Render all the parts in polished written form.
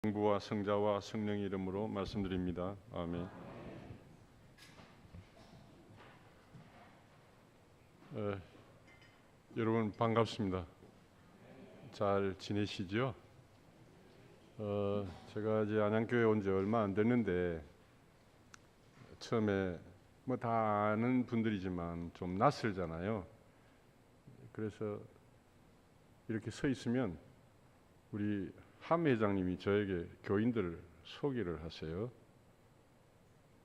성부와 성자와 성령의 이름으로 말씀드립니다. 아멘. 여러분 반갑습니다. 잘 지내시죠? 제가 이제 안양교회 온 지 얼마 안 됐는데 처음에 뭐 다 아는 분들이지만 좀 낯설잖아요. 그래서 이렇게 서 있으면 우리 함 회장님이 저에게 교인들을 소개를 하세요.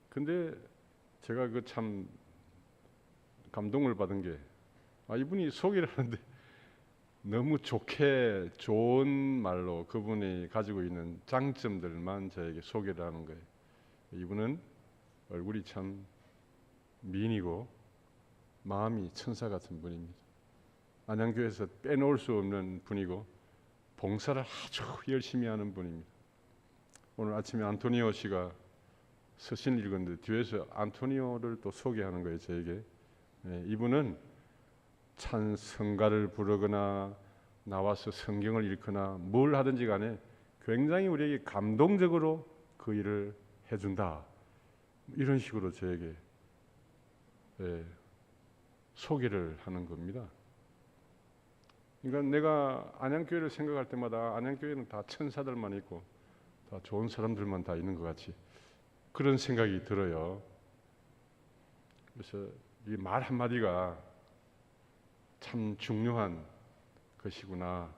근데 제가 그 참 감동을 받은 게 이분이 소개를 하는데 너무 좋게 좋은 말로 그분이 가지고 있는 장점들만 저에게 소개를 하는 거예요. 이분은 얼굴이 참 미인이고 마음이 천사 같은 분입니다. 안양교회에서 빼놓을 수 없는 분이고 봉사를 아주 열심히 하는 분입니다. 오늘 아침에 안토니오 씨가 서신 읽었는데 뒤에서 안토니오를 또 소개하는 거예요, 저에게. 이분은 찬성가를 부르거나 나와서 성경을 읽거나 뭘 하든지 간에 굉장히 우리에게 감동적으로 그 일을 해준다. 이런 식으로 저에게 소개를 하는 겁니다. 그러니까 내가 안양교회를 생각할 때마다 안양교회는 다 천사들만 있고 다 좋은 사람들만 다 있는 것 같이 그런 생각이 들어요. 그래서 이 말 한마디가 참 중요한 것이구나.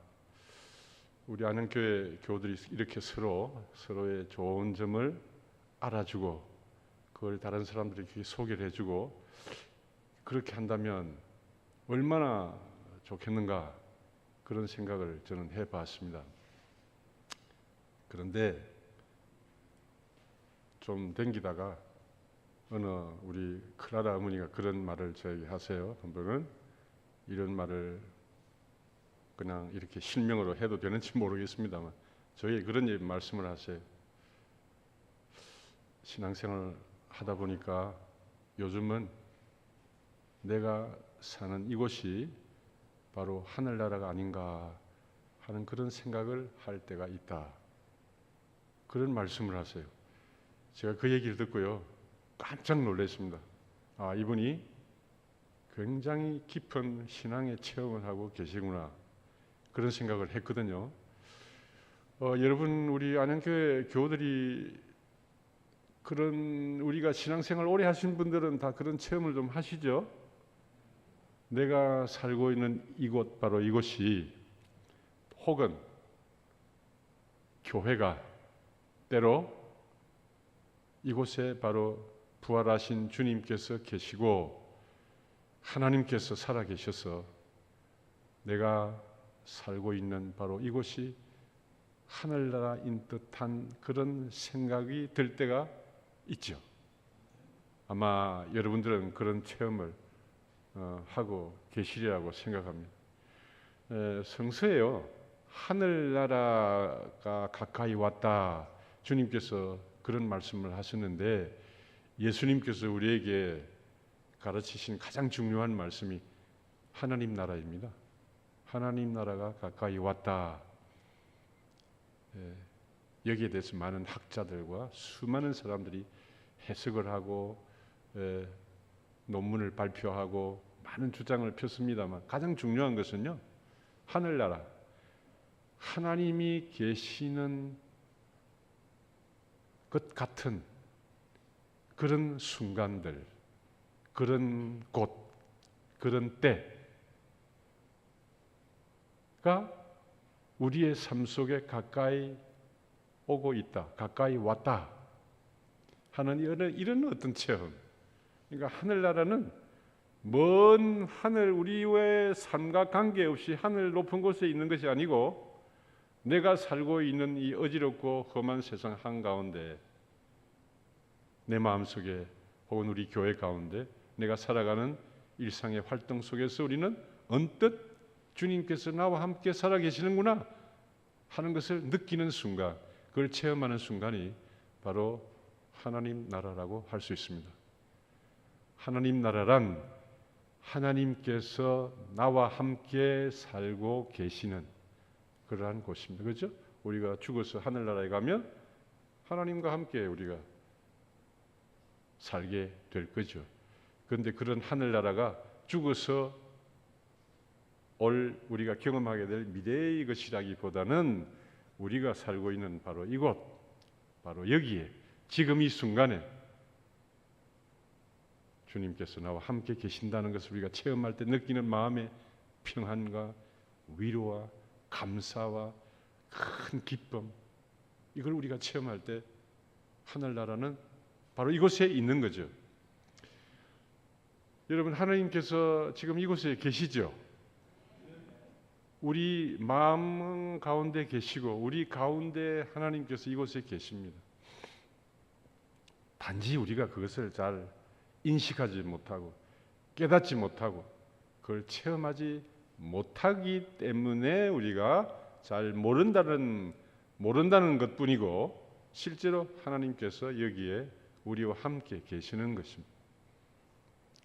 우리 안양교회 교우들이 이렇게 서로의 좋은 점을 알아주고 그걸 다른 사람들에게 소개를 해주고 그렇게 한다면 얼마나 좋겠는가 그런 생각을 저는 해봤습니다. 그런데 좀 댕기다가 어느 우리 클라라 어머니가 그런 말을 저에게 하세요. 한 번은 이런 말을 그냥 이렇게 실명으로 해도 되는지 모르겠습니다만 저에게 그런 말씀을 하세요. 신앙생활을 하다 보니까 요즘은 내가 사는 이곳이 바로 하늘나라가 아닌가 하는 그런 생각을 할 때가 있다. 그런 말씀을 하세요. 제가 그 얘기를 듣고요. 깜짝 놀랐습니다. 이분이 굉장히 깊은 신앙의 체험을 하고 계시구나. 그런 생각을 했거든요. 여러분 우리 안양교회 교우들이 우리가 신앙생활 오래 하신 분들은 다 그런 체험을 좀 하시죠? 내가 살고 있는 이곳 바로 이곳이 혹은 교회가 때로 이곳에 바로 부활하신 주님께서 계시고 하나님께서 살아계셔서 내가 살고 있는 바로 이곳이 하늘나라인 듯한 그런 생각이 들 때가 있죠. 아마 여러분들은 그런 체험을 하고 계시리라고 생각합니다. 성서에요. 하늘나라가 가까이 왔다. 주님께서 그런 말씀을 하셨는데 예수님께서 우리에게 가르치신 가장 중요한 말씀이 하나님 나라입니다. 하나님 나라가 가까이 왔다. 여기에 대해서 많은 학자들과 수많은 사람들이 해석을 하고 논문을 발표하고 많은 주장을 폈습니다만 가장 중요한 것은요. 하늘나라, 하나님이 계시는 것 같은 그런 순간들, 그런 곳, 그런 때가 우리의 삶 속에 가까이 오고 있다, 가까이 왔다 하는 이런 어떤 체험. 그러니까 하늘나라는 먼 하늘, 우리의 삶과 관계없이 하늘 높은 곳에 있는 것이 아니고 내가 살고 있는 이 어지럽고 험한 세상 한가운데 내 마음속에 혹은 우리 교회 가운데 내가 살아가는 일상의 활동 속에서 우리는 언뜻 주님께서 나와 함께 살아계시는구나 하는 것을 느끼는 순간, 그걸 체험하는 순간이 바로 하나님 나라라고 할 수 있습니다. 하나님 나라란 하나님께서 나와 함께 살고 계시는 그러한 곳입니다. 그렇죠? 우리가 죽어서 하늘나라에 가면 하나님과 함께 우리가 살게 될 거죠. 그런데 그런 하늘나라가 죽어서 우리가 경험하게 될 미래의 것이라기보다는 우리가 살고 있는 바로 이곳, 바로 여기에 지금 이 순간에 주님께서 나와 함께 계신다는 것을 우리가 체험할 때 느끼는 마음의 평안과 위로와 감사와 큰 기쁨, 이걸 우리가 체험할 때 하늘나라는 바로 이곳에 있는 거죠. 여러분, 하나님께서 지금 이곳에 계시죠? 우리 마음 가운데 계시고 우리 가운데 하나님께서 이곳에 계십니다. 단지 우리가 그것을 잘 인식하지 못하고 깨닫지 못하고 그걸 체험하지 못하기 때문에 우리가 잘 모른다는 것뿐이고, 실제로 하나님께서 여기에 우리와 함께 계시는 것입니다.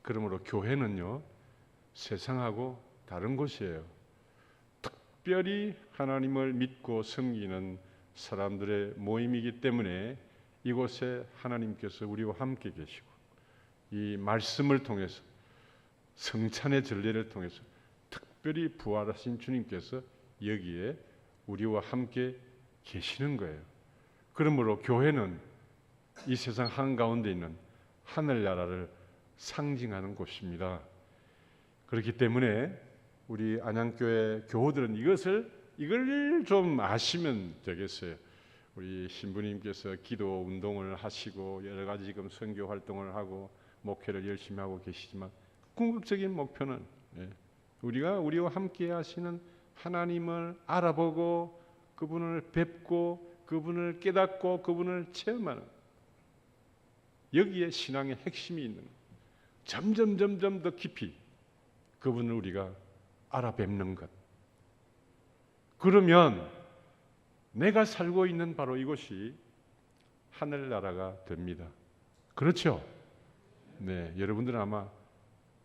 그러므로 교회는요, 세상하고 다른 곳이에요. 특별히 하나님을 믿고 섬기는 사람들의 모임이기 때문에 이곳에 하나님께서 우리와 함께 계시고, 이 말씀을 통해서, 성찬의 전례를 통해서 특별히 부활하신 주님께서 여기에 우리와 함께 계시는 거예요. 그러므로 교회는 이 세상 한가운데 있는 하늘나라를 상징하는 곳입니다. 그렇기 때문에 우리 안양교회 교우들은 이걸 좀 아시면 되겠어요. 우리 신부님께서 기도 운동을 하시고 여러 가지 지금 선교 활동을 하고 목회를 열심히 하고 계시지만, 궁극적인 목표는 우리와 함께 하시는 하나님을 알아보고 그분을 뵙고 그분을 깨닫고 그분을 체험하는, 여기에 신앙의 핵심이 있는 거예요. 점점 더 깊이 그분을 우리가 알아뵙는 것. 그러면 내가 살고 있는 바로 이곳이 하늘나라가 됩니다. 그렇죠? 네, 여러분들은 아마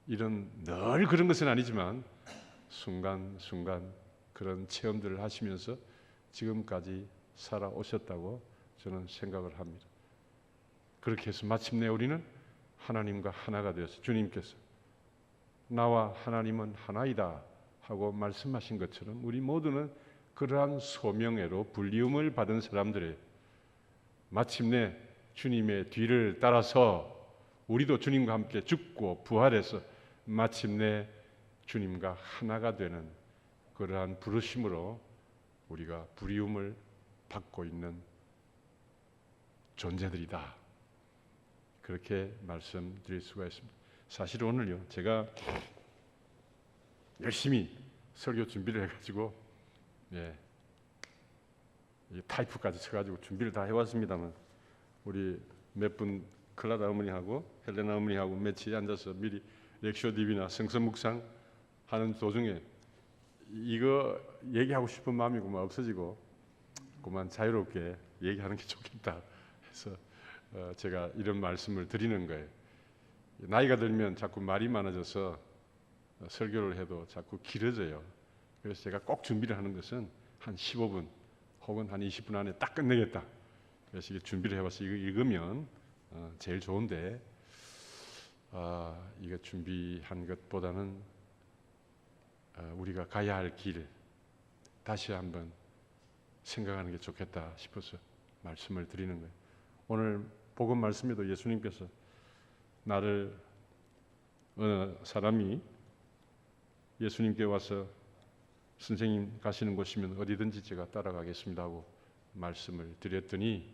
늘 그런 것은 아니지만 순간순간 그런 체험들을 하시면서 지금까지 살아오셨다고 저는 생각을 합니다. 그렇게 해서 마침내 우리는 하나님과 하나가 되어서, 주님께서 나와 하나님은 하나이다 하고 말씀하신 것처럼 우리 모두는 그러한 소명회로 불리움을 받은 사람들의, 마침내 주님의 뒤를 따라서 우리도 주님과 함께 죽고 부활해서 마침내 주님과 하나가 되는 그러한 부르심으로 우리가 부리움을 받고 있는 존재들이다, 그렇게 말씀드릴 수가 있습니다. 사실 오늘요, 제가 열심히 설교 준비를 해가지고 타이프까지 쳐가지고 준비를 다 해왔습니다만, 우리 몇 분 클라라 어머니하고 헬레나 어머니하고 며칠 앉아서 미리 렉쇼 DB나 성서 묵상 하는 도중에 이거 얘기하고 싶은 마음이 그만 없어지고 그만 자유롭게 얘기하는 게 좋겠다 해서 제가 이런 말씀을 드리는 거예요. 나이가 들면 자꾸 말이 많아져서 설교를 해도 자꾸 길어져요. 그래서 제가 꼭 준비를 하는 것은 한 15분 혹은 한 20분 안에 딱 끝내겠다. 그래서 이게 준비를 해봐서 이거 읽으면 제일 좋은데, 이거 준비한 것보다는 우리가 가야 할 길 다시 한번 생각하는 게 좋겠다 싶어서 말씀을 드리는 거예요. 오늘 복음 말씀에도 예수님께서 어느 사람이 예수님께 와서 선생님 가시는 곳이면 어디든지 제가 따라가겠습니다 하고 말씀을 드렸더니,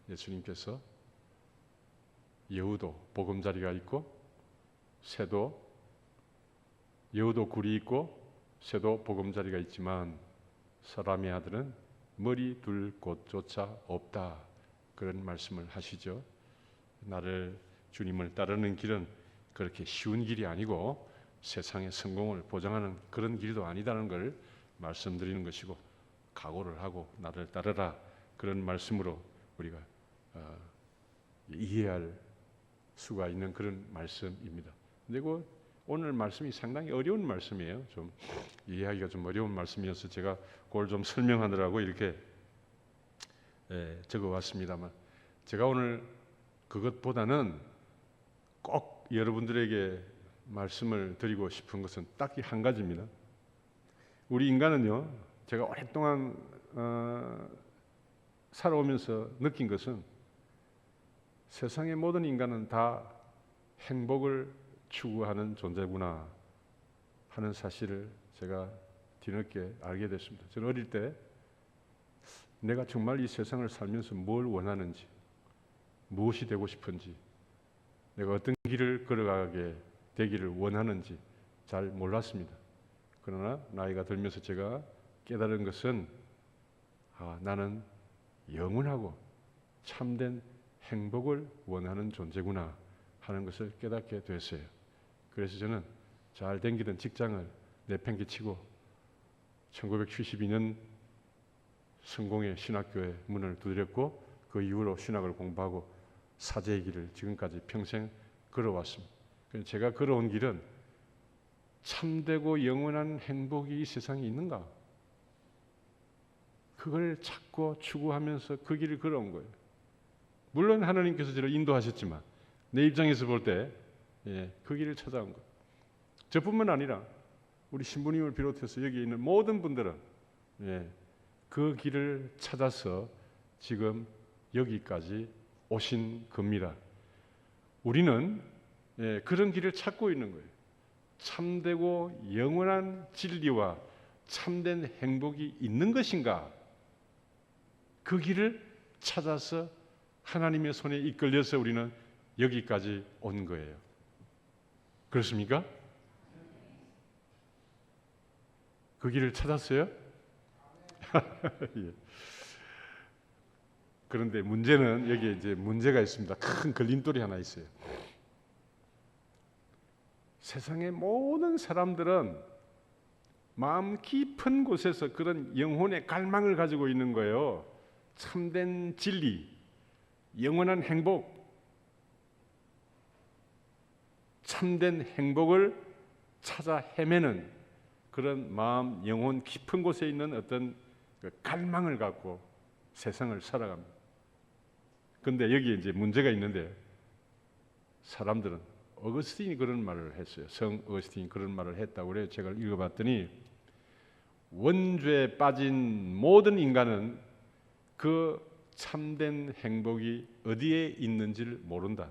예수님께서 여우도 보금자리가 있고 여우도 굴이 있고 새도 보금자리가 있지만 사람의 아들은 머리 둘 곳조차 없다, 그런 말씀을 하시죠. 주님을 따르는 길은 그렇게 쉬운 길이 아니고 세상의 성공을 보장하는 그런 길도 아니다는 걸 말씀드리는 것이고, 각오를 하고 나를 따르라, 그런 말씀으로 우리가 이해할 수가 있는 그런 말씀입니다. 그리고 오늘 말씀이 상당히 어려운 말씀이에요. 좀 이해하기가 좀 어려운 말씀이어서 제가 그걸 좀 설명하느라고 이렇게 적어왔습니다만, 제가 오늘 그것보다는 꼭 여러분들에게 말씀을 드리고 싶은 것은 딱히 한 가지입니다. 우리 인간은요, 제가 오랫동안 살아오면서 느낀 것은 세상의 모든 인간은 다 행복을 추구하는 존재구나 하는 사실을 제가 뒤늦게 알게 됐습니다. 저는 어릴 때 내가 정말 이 세상을 살면서 뭘 원하는지, 무엇이 되고 싶은지, 내가 어떤 길을 걸어가게 되기를 원하는지 잘 몰랐습니다. 그러나 나이가 들면서 제가 깨달은 것은 나는 영원하고 참된 행복을 원하는 존재구나 하는 것을 깨닫게 됐어요. 그래서 저는 잘 댕기던 직장을 내팽개치고 1972년 성공의 신학교의 문을 두드렸고, 그 이후로 신학을 공부하고 사제의 길을 지금까지 평생 걸어왔습니다. 제가 걸어온 길은 참되고 영원한 행복이 이 세상에 있는가? 그걸 찾고 추구하면서 그 길을 걸어온 거예요. 물론 하나님께서 저를 인도하셨지만 내 입장에서 볼 때 그 길을 찾아온 거예요. 저뿐만 아니라 우리 신부님을 비롯해서 여기 있는 모든 분들은 그 길을 찾아서 지금 여기까지 오신 겁니다. 우리는 그런 길을 찾고 있는 거예요. 참되고 영원한 진리와 참된 행복이 있는 것인가? 그 길을 찾아서 하나님의 손에 이끌려서 우리는 여기까지 온 거예요. 그렇습니까? 그 길을 찾았어요? 예. 그런데 문제는 여기에 이제 문제가 있습니다. 큰 걸림돌이 하나 있어요. 세상의 모든 사람들은 마음 깊은 곳에서 그런 영혼의 갈망을 가지고 있는 거예요. 참된 진리, 영원한 행복, 참된 행복을 찾아 헤매는 그런 마음, 영혼 깊은 곳에 있는 어떤 그 갈망을 갖고 세상을 살아갑니다. 그런데 여기에 이제 문제가 있는데, 사람들은 어거스틴이 그런 말을 했어요. 성 어거스틴이 그런 말을 했다고 그래요. 제가 읽어봤더니 원죄에 빠진 모든 인간은 그 참된 행복이 어디에 있는지를 모른다.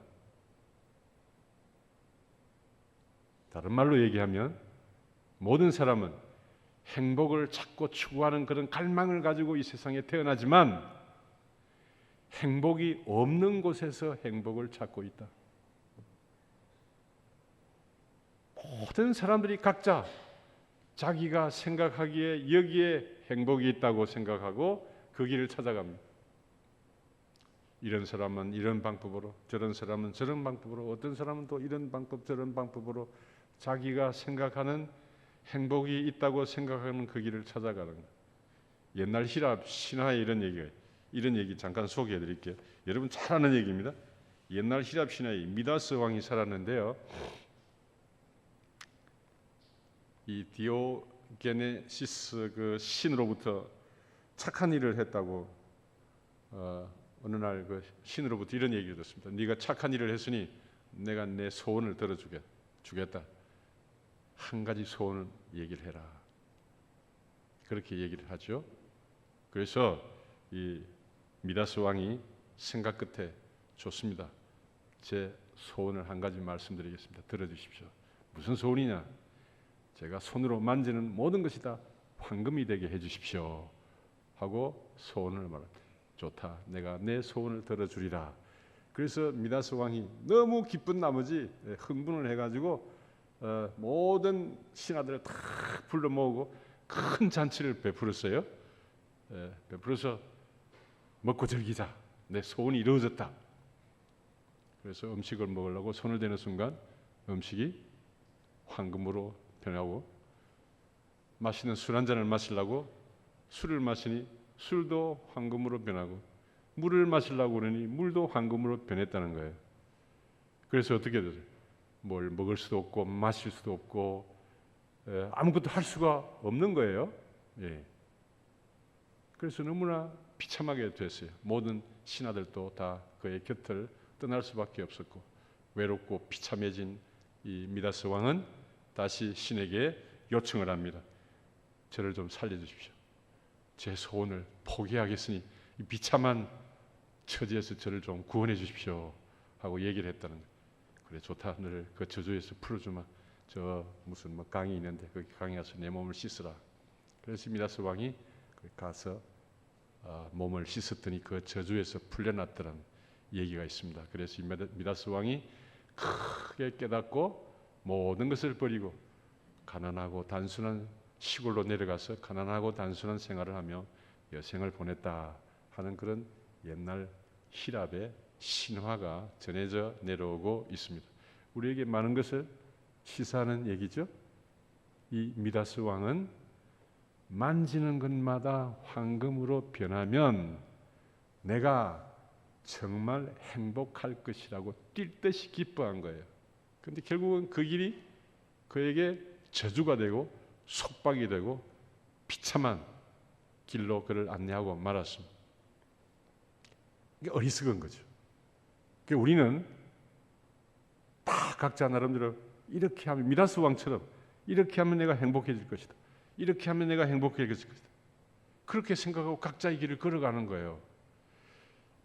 다른 말로 얘기하면 모든 사람은 행복을 찾고 추구하는 그런 갈망을 가지고 이 세상에 태어나지만 행복이 없는 곳에서 행복을 찾고 있다. 모든 사람들이 각자 자기가 생각하기에 여기에 행복이 있다고 생각하고 그 길을 찾아갑니다. 이런 사람은 이런 방법으로, 저런 사람은 저런 방법으로, 어떤 사람은 또 이런 방법 저런 방법으로 자기가 생각하는 행복이 있다고 생각하는 그 길을 찾아가는 거예요. 옛날 히랍 신화에 이런 얘기 잠깐 소개해 드릴게요. 여러분 잘 아는 얘기입니다. 옛날 히랍 신화에 미다스 왕이 살았는데요. 이 디오게네시스 그 신으로부터 착한 일을 했다고 어느 날 그 신으로부터 이런 얘기를 듣습니다. 네가 착한 일을 했으니 내가 내 소원을 들어주겠다. 한 가지 소원을 얘기를 해라. 그렇게 얘기를 하죠. 그래서 이 미다스 왕이 생각 끝에 좋습니다. 제 소원을 한 가지 말씀드리겠습니다. 들어주십시오. 무슨 소원이냐? 제가 손으로 만지는 모든 것이 다 황금이 되게 해주십시오 하고 소원을 말합니다. 좋다. 내가 내 소원을 들어주리라. 그래서 미다스 왕이 너무 기쁜 나머지 흥분을 해가지고 모든 신하들을 다 불러 모으고 큰 잔치를 베풀었어요. 베풀어서 먹고 즐기자. 내 소원이 이루어졌다. 그래서 음식을 먹으려고 손을 대는 순간 음식이 황금으로 변하고, 마시는 술 한 잔을 마시려고 술을 마시니 술도 황금으로 변하고, 물을 마시려고 그러니 물도 황금으로 변했다는 거예요. 그래서 어떻게 되죠? 뭘 먹을 수도 없고 마실 수도 없고 아무것도 할 수가 없는 거예요. 그래서 너무나 비참하게 됐어요. 모든 신하들도 다 그의 곁을 떠날 수밖에 없었고 외롭고 비참해진 이 미다스 왕은 다시 신에게 요청을 합니다. 저를 좀 살려주십시오. 제 소원을 포기하겠으니 이 비참한 처지에서 저를 좀 구원해 주십시오 하고 얘기를 했다는 거예요. 그래 좋다. 너를 그 저주에서 풀어주마. 저 무슨 뭐 강이 있는데 거기 강에 가서 내 몸을 씻으라. 그래서 미다스 왕이 가서 몸을 씻었더니 그 저주에서 풀려났더라는 얘기가 있습니다. 그래서 미다스 왕이 크게 깨닫고 모든 것을 버리고 가난하고 단순한 시골로 내려가서 가난하고 단순한 생활을 하며 여생을 보냈다 하는 그런 옛날 히랍의 신화가 전해져 내려오고 있습니다. 우리에게 많은 것을 시사하는 얘기죠. 이 미다스 왕은 만지는 것마다 황금으로 변하면 내가 정말 행복할 것이라고 뛸 듯이 기뻐한 거예요. 그런데 결국은 그 길이 그에게 저주가 되고 속박이 되고 비참한 길로 그를 안내하고 말았습니다. 이게 어리석은 거죠. 우리는 다 각자 나름대로 이렇게 하면 미다스 왕처럼 이렇게 하면 내가 행복해질 것이다. 이렇게 하면 내가 행복해질 것이다. 그렇게 생각하고 각자의 길을 걸어가는 거예요.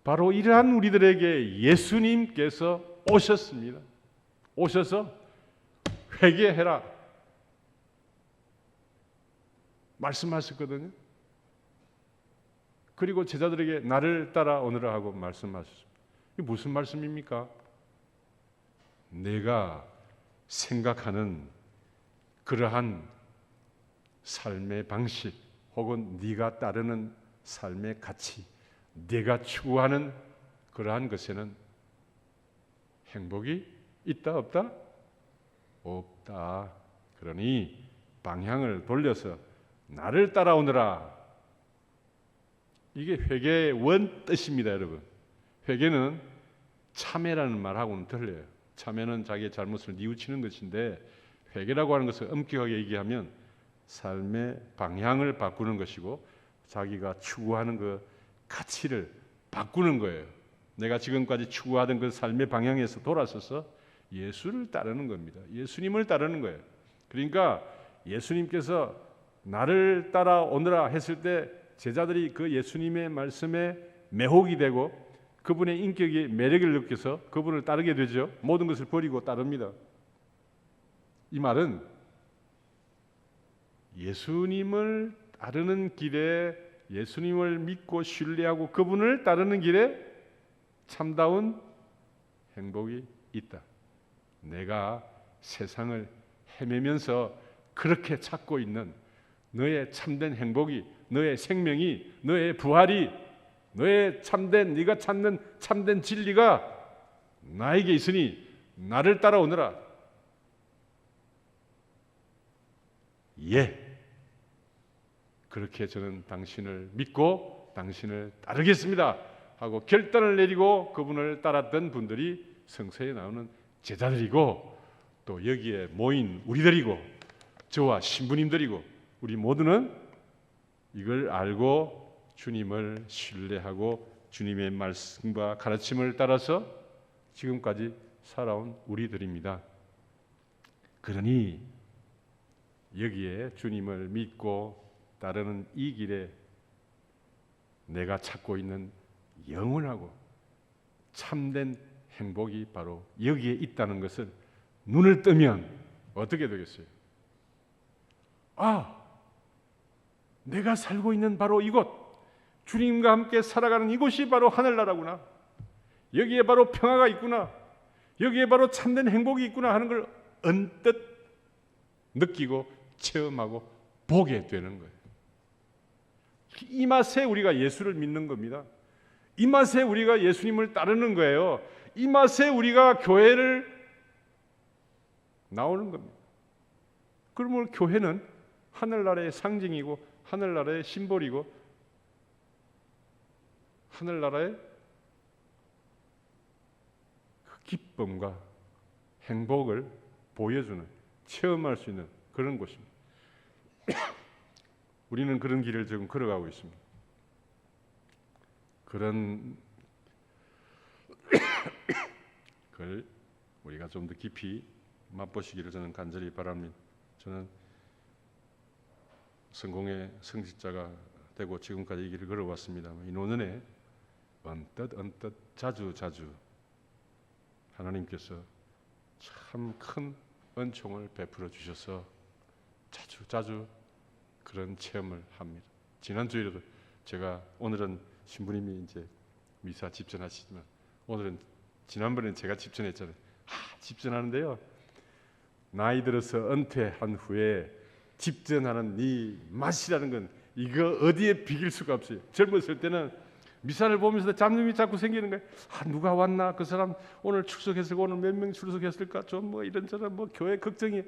바로 이러한 우리들에게 예수님께서 오셨습니다. 오셔서 회개해라 말씀하셨거든요. 그리고 제자들에게 나를 따라오너라 하고 말씀하셨습니다. 이게 무슨 말씀입니까? 내가 생각하는 그러한 삶의 방식 혹은 네가 따르는 삶의 가치, 네가 추구하는 그러한 것에는 행복이 있다 없다? 없다. 그러니 방향을 돌려서 나를 따라오너라. 이게 회개의 원 뜻입니다, 여러분. 회개는 참회라는 말하고는 틀려요. 참회는 자기의 잘못을 뉘우치는 것인데 회개라고 하는 것을 엄격하게 얘기하면 삶의 방향을 바꾸는 것이고 자기가 추구하는 그 가치를 바꾸는 거예요. 내가 지금까지 추구하던 그 삶의 방향에서 돌아서서 예수를 따르는 겁니다. 예수님을 따르는 거예요. 그러니까 예수님께서 나를 따라오너라 했을 때 제자들이 그 예수님의 말씀에 매혹이 되고 그분의 인격의 매력을 느껴서 그분을 따르게 되죠. 모든 것을 버리고 따릅니다. 이 말은 예수님을 따르는 길에 예수님을 믿고 신뢰하고 그분을 따르는 길에 참다운 행복이 있다. 내가 세상을 헤매면서 그렇게 찾고 있는 너의 참된 행복이, 너의 생명이, 너의 부활이, 너의 참된 네가 찾는 참된 진리가 나에게 있으니 나를 따라오너라. 예, 그렇게 저는 당신을 믿고 당신을 따르겠습니다 하고 결단을 내리고 그분을 따랐던 분들이 성서에 나오는 제자들이고 또 여기에 모인 우리들이고 저와 신부님들이고 우리 모두는 이걸 알고 주님을 신뢰하고 주님의 말씀과 가르침을 따라서 지금까지 살아온 우리들입니다. 그러니 여기에 주님을 믿고 따르는 이 길에 내가 찾고 있는 영원하고 참된 행복이 바로 여기에 있다는 것을 눈을 뜨면 어떻게 되겠어요? 아, 내가 살고 있는 바로 이곳, 주님과 함께 살아가는 이곳이 바로 하늘나라구나. 여기에 바로 평화가 있구나. 여기에 바로 참된 행복이 있구나 하는 걸 언뜻 느끼고 체험하고 보게 되는 거예요. 이 맛에 우리가 예수를 믿는 겁니다. 이 맛에 우리가 예수님을 따르는 거예요. 이 맛에 우리가 교회를 나오는 겁니다. 그러면 교회는 하늘나라의 상징이고 하늘나라의 심볼이고 하늘나라의 그 기쁨과 행복을 보여주는, 체험할 수 있는 그런 곳입니다. 우리는 그런 길을 지금 걸어가고 있습니다. 그런 걸 우리가 좀 더 깊이 맛보시기를 저는 간절히 바랍니다. 저는 성공의 성직자가 되고 지금까지 이 길을 걸어왔습니다만 이 노년에 언뜻 자주 하나님께서 참 큰 은총을 베풀어 주셔서 자주 그런 체험을 합니다. 지난주에도 제가 오늘은 신부님이 이제 미사 집전하시지만 오늘은 지난번에는 제가 집전했잖아요. 집전하는데요. 나이 들어서 은퇴한 후에 집전하는 이 맛이라는 건 이거 어디에 비길 수가 없어요. 젊었을 때는 미사를 보면서 잡념이 자꾸 생기는 거예요. 누가 왔나? 그 사람 오늘 출석했을까? 오늘 몇 명 출석했을까? 좀 뭐 이런저런 뭐 교회 걱정이.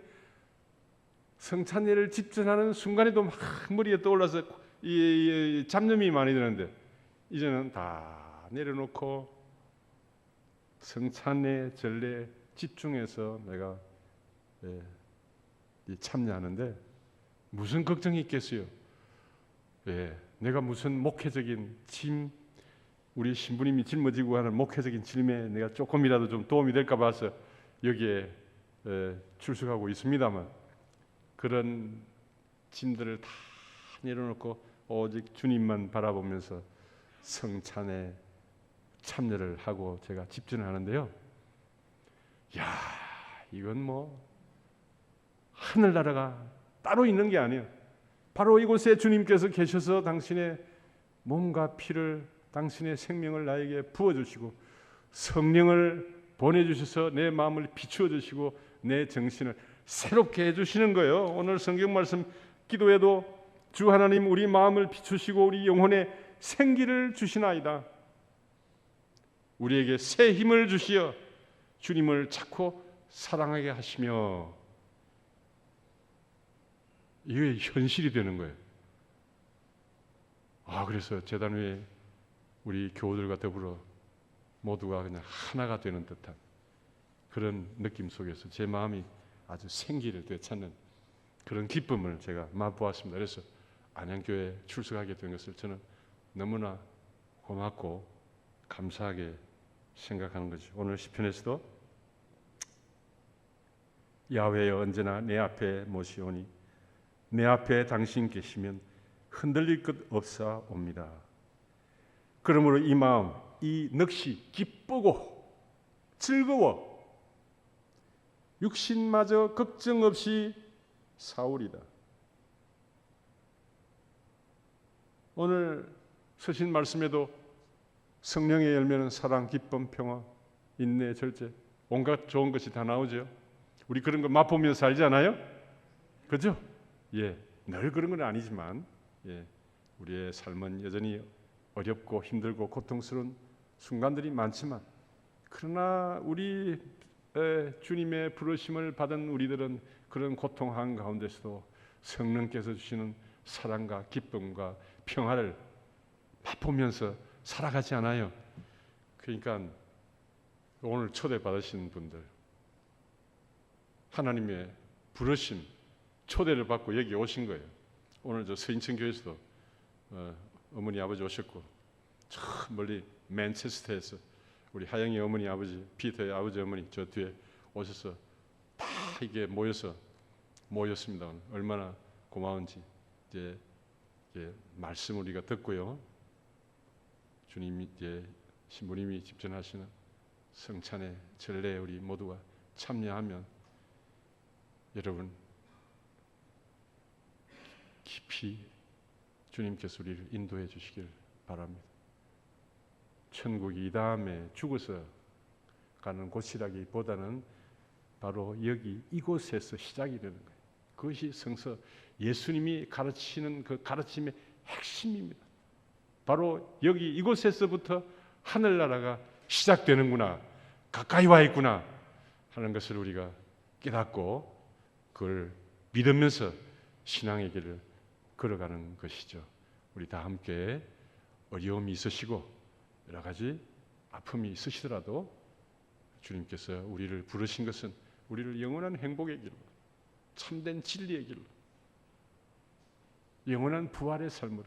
성찬예를 집전하는 순간에도 막 머리에 떠올라서 이 잡념이 많이 드는데 이제는 다 내려놓고 성찬예 전례 집중해서 내가 참여하는데 무슨 걱정이 있겠어요? 내가 무슨 목회적인 짐, 우리 신부님이 짊어지고 하는 목회적인 짐에 내가 조금이라도 좀 도움이 될까 봐서 여기에 출석하고 있습니다만 그런 짐들을 다 내려놓고 오직 주님만 바라보면서 성찬에 참여를 하고 제가 집전을 하는데요. 이건 뭐 하늘나라가 따로 있는 게 아니에요. 바로 이곳에 주님께서 계셔서 당신의 몸과 피를 당신의 생명을 나에게 부어주시고 성령을 보내주셔서 내 마음을 비추어 주시고 내 정신을 새롭게 해주시는 거예요. 오늘 성경 말씀 기도에도 주 하나님 우리 마음을 비추시고 우리 영혼에 생기를 주시나이다. 우리에게 새 힘을 주시어 주님을 찾고 사랑하게 하시며 이게 현실이 되는 거예요. 그래서 제단 위에 우리 교우들과 더불어 모두가 그냥 하나가 되는 듯한 그런 느낌 속에서 제 마음이 아주 생기를 되찾는 그런 기쁨을 제가 맛보았습니다. 그래서 안양교회에 출석하게 된 것을 저는 너무나 고맙고 감사하게 생각하는 거죠. 오늘 시편에서도 야훼여 언제나 내 앞에 모시오니 내 앞에 당신 계시면 흔들릴 것 없사옵니다. 그러므로 이 마음, 이 넋이 기쁘고 즐거워 육신마저 걱정 없이 사오리다. 오늘 서신 말씀에도 성령의 열매는 사랑, 기쁨, 평화, 인내, 절제 온갖 좋은 것이 다 나오죠. 우리 그런 거 맛보면서 살잖아요. 그죠? 늘 그런 건 아니지만 우리의 삶은 여전히 어렵고 힘들고 고통스러운 순간들이 많지만 그러나 우리 주님의 부르심을 받은 우리들은 그런 고통 한가운데서도 성령께서 주시는 사랑과 기쁨과 평화를 맛보면서 살아가지 않아요. 그러니까 오늘 초대받으신 분들 하나님의 부르심 초대를 받고 여기 오신 거예요. 오늘 저 서인천교회에서도 어머니 아버지 오셨고 저 멀리 맨체스터에서 우리 하영이 어머니 아버지 피터의 아버지 어머니 저 뒤에 오셔서 다 이게 모였습니다. 얼마나 고마운지 이제 말씀 우리가 듣고요. 주님이 이제 신부님이 집전하시는 성찬의 전례에 우리 모두가 참여하면 여러분 깊이 주님께서 우리를 인도해 주시길 바랍니다. 천국이 이 다음에 죽어서 가는 곳이라기보다는 바로 여기 이곳에서 시작이 되는 거예요. 그것이 성서 예수님이 가르치는 그 가르침의 핵심입니다. 바로 여기 이곳에서부터 하늘나라가 시작되는구나, 가까이 와 있구나 하는 것을 우리가 깨닫고 그걸 믿으면서 신앙의 길을 걸어가는 것이죠. 우리 다 함께 어려움이 있으시고 여러 가지 아픔이 있으시더라도 주님께서 우리를 부르신 것은 우리를 영원한 행복의 길로, 참된 진리의 길로, 영원한 부활의 삶으로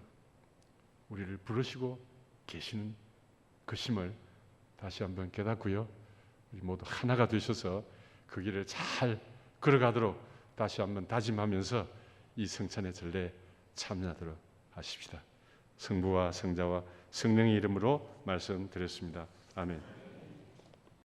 우리를 부르시고 계시는 그 심을 다시 한번 깨닫고요. 우리 모두 하나가 되셔서 그 길을 잘 걸어가도록 다시 한번 다짐하면서 이 성찬의 전례에 참여하도록 하십시다. 성부와 성자와 성령의 이름으로 말씀드렸습니다. 아멘.